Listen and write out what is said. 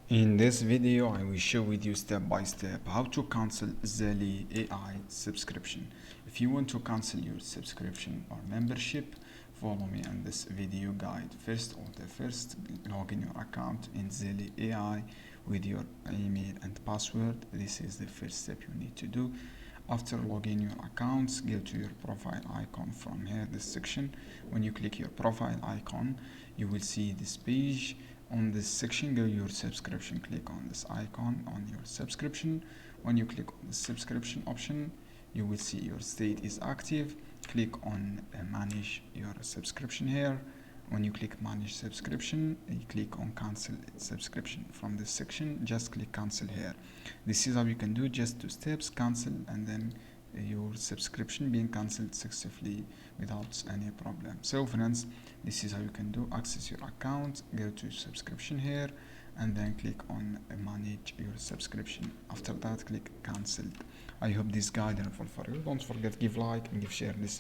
In this video, I will show with you step by step how to cancel Zeely AI subscription. If you want to cancel your subscription or membership, follow me on this video guide. First, log in your account in Zeely AI with your email and password. This is the first step you need to do. After logging your accounts, go to your profile icon from here, this section. When you click your profile icon, you will see this page. On this section, go your subscription. Click on this icon on your subscription. When you click on the subscription option, you will see your state is active. Click on manage your subscription here. When you click manage subscription, you click on cancel subscription. From this section, just click cancel here. This is how you can do just 2 steps: cancel and then your subscription being cancelled successfully without any problem. So friends, this is how you can do. Access your account, go to subscription here, and then click on manage your subscription. After that, click cancel. I hope this guide helpful for you. Don't forget, give like and give share this